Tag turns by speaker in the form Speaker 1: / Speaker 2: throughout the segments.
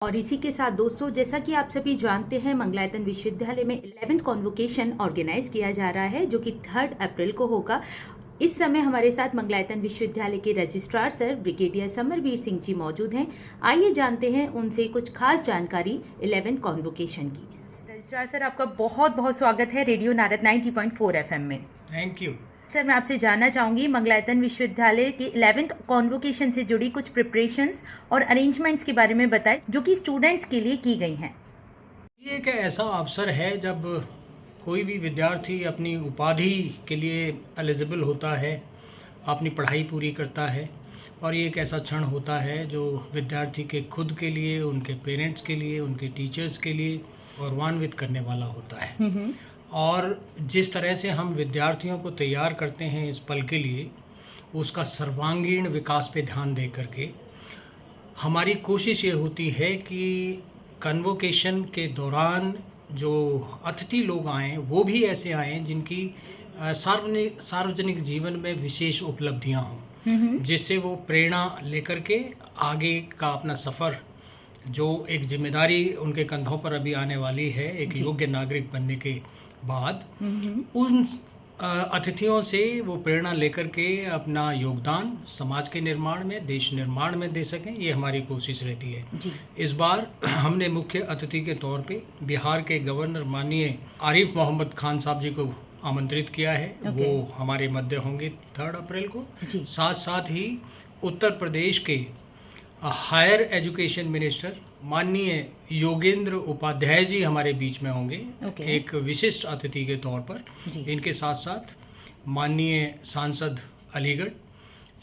Speaker 1: और इसी के साथ दोस्तों, जैसा कि आप सभी जानते हैं, मंगलायतन विश्वविद्यालय में 11th कॉन्वोकेशन ऑर्गेनाइज किया जा रहा है जो कि 3 अप्रैल को होगा। इस समय हमारे साथ मंगलायतन विश्वविद्यालय के registrar sir brigadier Samarveer Singh ji मौजूद हैं। आइए जानते हैं उनसे कुछ खास जानकारी 11th कॉन्वोकेशन की। रजिस्ट्रार सर, आपका बहुत बहुत स्वागत है रेडियो नारद 90.4 FM में।
Speaker 2: थैंक यू
Speaker 1: सर, मैं आपसे जानना चाहूँगी मंगलायतन विश्वविद्यालय की 11th कॉन्वोकेशन से जुड़ी कुछ प्रिपरेशंस और अरेंजमेंट्स के बारे में बताएं जो कि स्टूडेंट्स के लिए की गई हैं।
Speaker 2: ये एक ऐसा अवसर है जब कोई भी विद्यार्थी अपनी उपाधि के लिए एलिजिबल होता है, अपनी पढ़ाई पूरी करता है, और ये एक ऐसा क्षण होता है जो विद्यार्थी के खुद के लिए, उनके पेरेंट्स के लिए, उनके टीचर्स के लिए गौरवान्वित करने वाला होता है। और जिस तरह से हम विद्यार्थियों को तैयार करते हैं इस पल के लिए, उसका सर्वांगीण विकास पे ध्यान दे करके हमारी कोशिश ये होती है कि कन्वोकेशन के दौरान जो अतिथि लोग आएँ वो भी ऐसे आएँ जिनकी सार्वजनिक जीवन में विशेष उपलब्धियां हों, जिससे वो प्रेरणा लेकर के आगे का अपना सफ़र, जो एक जिम्मेदारी उनके कंधों पर अभी आने वाली है एक योग्य नागरिक बनने के बाद, उन अतिथियों से वो प्रेरणा लेकर के अपना योगदान समाज के निर्माण में, देश निर्माण में दे सकें, ये हमारी कोशिश रहती है। इस बार हमने मुख्य अतिथि के तौर पे बिहार के गवर्नर माननीय आरिफ मोहम्मद खान साहब जी को आमंत्रित किया है। वो हमारे मध्य होंगे 3 अप्रैल को। साथ साथ ही उत्तर प्रदेश के हायर एजुकेशन मिनिस्टर माननीय योगेंद्र उपाध्याय जी हमारे बीच में होंगे एक विशिष्ट अतिथि के तौर पर। इनके साथ साथ माननीय सांसद अलीगढ़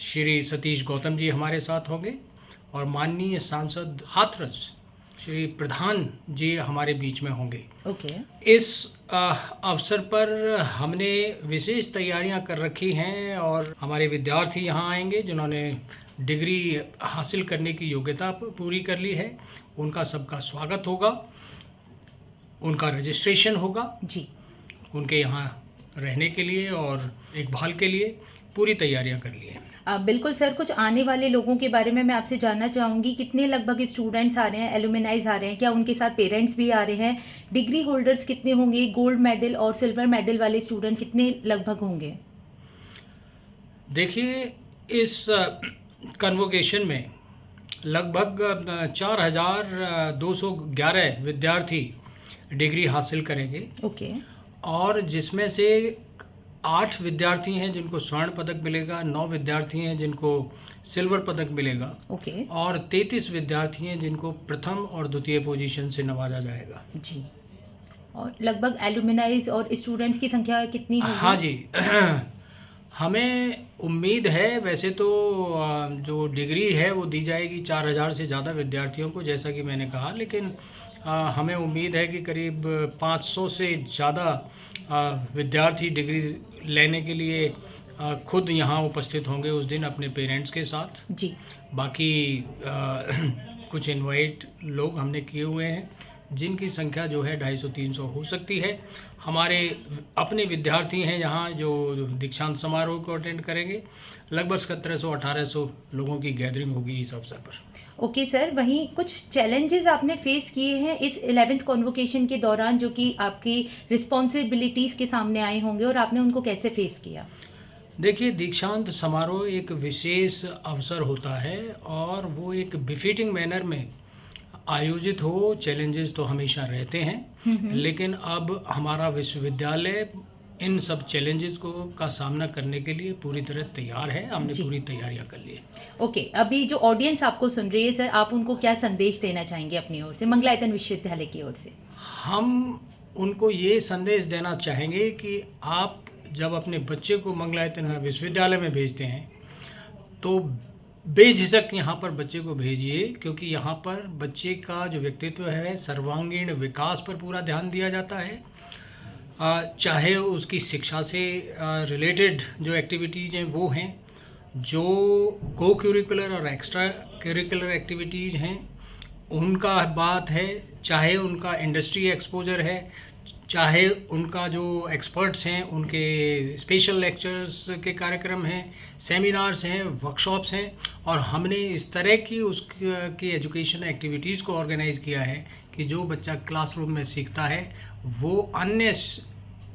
Speaker 2: श्री सतीश गौतम जी हमारे साथ होंगे, और माननीय सांसद हाथरस श्री प्रधान जी हमारे बीच में होंगे। इस अवसर पर हमने विशेष तैयारियां कर रखी हैं, और हमारे विद्यार्थी यहां आएंगे जिन्होंने डिग्री हासिल करने की योग्यता पूरी कर ली है। उनका सबका स्वागत होगा, उनका रजिस्ट्रेशन होगा जी, उनके यहाँ रहने के लिए और देखभाल के लिए पूरी तैयारियां कर ली हैं।
Speaker 1: बिल्कुल सर, कुछ आने वाले लोगों के बारे में मैं आपसे जानना चाहूँगी। कितने लगभग स्टूडेंट्स आ रहे हैं, एलुमनाइज आ रहे हैं, क्या उनके साथ पेरेंट्स भी आ रहे हैं? डिग्री होल्डर्स कितने होंगे? गोल्ड मेडल और सिल्वर मेडल वाले स्टूडेंट्स कितने लगभग होंगे?
Speaker 2: देखिए, इस कन्वोकेशन में लगभग 4211 विद्यार्थी डिग्री हासिल करेंगे। और जिसमें से 8 विद्यार्थी हैं जिनको स्वर्ण पदक मिलेगा, 9 विद्यार्थी हैं जिनको सिल्वर पदक मिलेगा, और 33 विद्यार्थी हैं जिनको प्रथम और द्वितीय पोजीशन से नवाजा जाएगा
Speaker 1: जी। और लगभग एलुमनाइज और स्टूडेंट्स की संख्या कितनी होगी?
Speaker 2: हाँ जी, हमें उम्मीद है, वैसे तो जो डिग्री है वो दी जाएगी 4000 से ज़्यादा विद्यार्थियों को, जैसा कि मैंने कहा, लेकिन हमें उम्मीद है कि करीब 500 से ज़्यादा विद्यार्थी डिग्री लेने के लिए खुद यहाँ उपस्थित होंगे उस दिन अपने पेरेंट्स के साथ जी। बाकी कुछ इनवाइट लोग हमने किए हुए हैं जिनकी संख्या जो है 250-300 हो सकती है। हमारे अपने विद्यार्थी हैं यहाँ जो दीक्षांत समारोह को अटेंड करेंगे। लगभग 1700-1800 लोगों की गैदरिंग होगी इस अवसर पर।
Speaker 1: ओके सर, वहीं कुछ चैलेंजेस आपने फेस किए हैं इस 11th कॉन्वोकेशन के दौरान जो कि आपकी रिस्पॉन्सिबिलिटीज़ के सामने आए होंगे, और आपने उनको कैसे फेस किया?
Speaker 2: देखिए, दीक्षांत समारोह एक विशेष अवसर होता है और वो एक बिफिटिंग मैनर में आयोजित हो। चैलेंजेस तो हमेशा रहते हैं, लेकिन अब हमारा विश्वविद्यालय इन सब चैलेंजेस का सामना करने के लिए पूरी तरह तैयार है। हमने पूरी तैयारियां कर ली है।
Speaker 1: ओके, अभी जो ऑडियंस आपको सुन रही है सर, आप उनको क्या संदेश देना चाहेंगे अपनी ओर से, मंगलायतन विश्वविद्यालय की ओर से?
Speaker 2: हम उनको ये संदेश देना चाहेंगे कि आप जब अपने बच्चे को मंगलायतन विश्वविद्यालय में भेजते हैं तो बेझिझक यहाँ पर बच्चे को भेजिए, क्योंकि यहाँ पर बच्चे का जो व्यक्तित्व है, सर्वांगीण विकास पर पूरा ध्यान दिया जाता है। चाहे उसकी शिक्षा से रिलेटेड जो एक्टिविटीज़ हैं वो हैं, जो को करिकुलर और एक्स्ट्रा करिकुलर एक्टिविटीज़ हैं उनका बात है, चाहे उनका इंडस्ट्री एक्सपोजर है, चाहे उनका जो एक्सपर्ट्स हैं उनके स्पेशल लेक्चर्स के कार्यक्रम हैं, सेमिनार्स हैं, वर्कशॉप्स हैं, और हमने इस तरह की उसकी एजुकेशन एक्टिविटीज़ को ऑर्गेनाइज़ किया है कि जो बच्चा क्लासरूम में सीखता है वो अन्य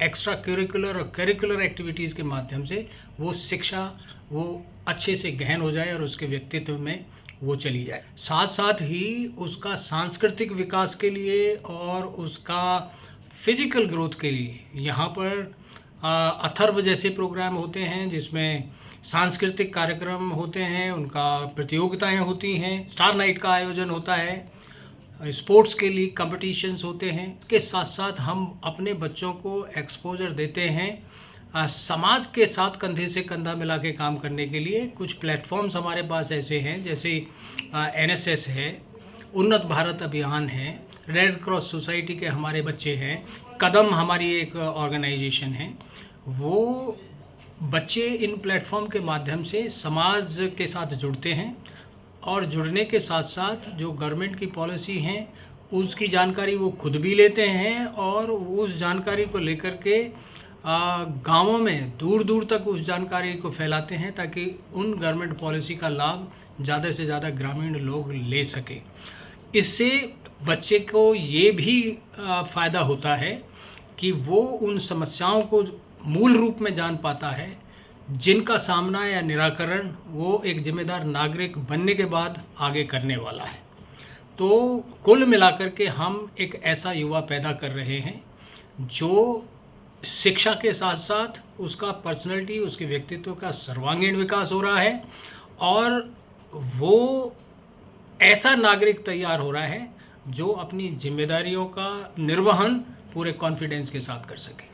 Speaker 2: एक्स्ट्रा करिकुलर और करिकुलर एक्टिविटीज़ के माध्यम से वो शिक्षा वो अच्छे से गहन हो जाए और उसके व्यक्तित्व में वो चली जाए। साथ साथ ही उसका सांस्कृतिक विकास के लिए और उसका फिजिकल ग्रोथ के लिए यहाँ पर अथर्व जैसे प्रोग्राम होते हैं जिसमें सांस्कृतिक कार्यक्रम होते हैं, उनका प्रतियोगिताएं होती हैं, स्टार नाइट का आयोजन होता है, स्पोर्ट्स के लिए कंपटीशंस होते हैं। इसके साथ साथ हम अपने बच्चों को एक्सपोजर देते हैं समाज के साथ कंधे से कंधा मिला के काम करने के लिए। कुछ प्लेटफॉर्म्स हमारे पास ऐसे हैं जैसे NSS है, उन्नत भारत अभियान है, रेड क्रॉस सोसाइटी के हमारे बच्चे हैं, कदम हमारी एक ऑर्गेनाइजेशन है। वो बच्चे इन प्लेटफॉर्म के माध्यम से समाज के साथ जुड़ते हैं और जुड़ने के साथ साथ जो गवर्नमेंट की पॉलिसी हैं उसकी जानकारी वो खुद भी लेते हैं और उस जानकारी को लेकर के गांवों में दूर दूर तक उस जानकारी को फैलाते हैं ताकि उन गवर्नमेंट पॉलिसी का लाभ ज़्यादा से ज़्यादा ग्रामीण लोग ले सकें। इससे बच्चे को ये भी फ़ायदा होता है कि वो उन समस्याओं को मूल रूप में जान पाता है जिनका सामना या निराकरण वो एक जिम्मेदार नागरिक बनने के बाद आगे करने वाला है। तो कुल मिलाकर के हम एक ऐसा युवा पैदा कर रहे हैं जो शिक्षा के साथ साथ उसका पर्सनैलिटी, उसके व्यक्तित्व का सर्वांगीण विकास हो रहा है और वो ऐसा नागरिक तैयार हो रहा है जो अपनी जिम्मेदारियों का निर्वहन पूरे कॉन्फिडेंस के साथ कर सके।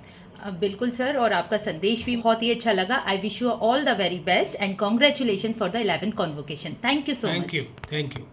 Speaker 1: बिल्कुल सर, और आपका संदेश भी बहुत ही अच्छा लगा। I wish you all the very best and congratulation for the 11th convocation. Thank you so much.
Speaker 2: Thank you.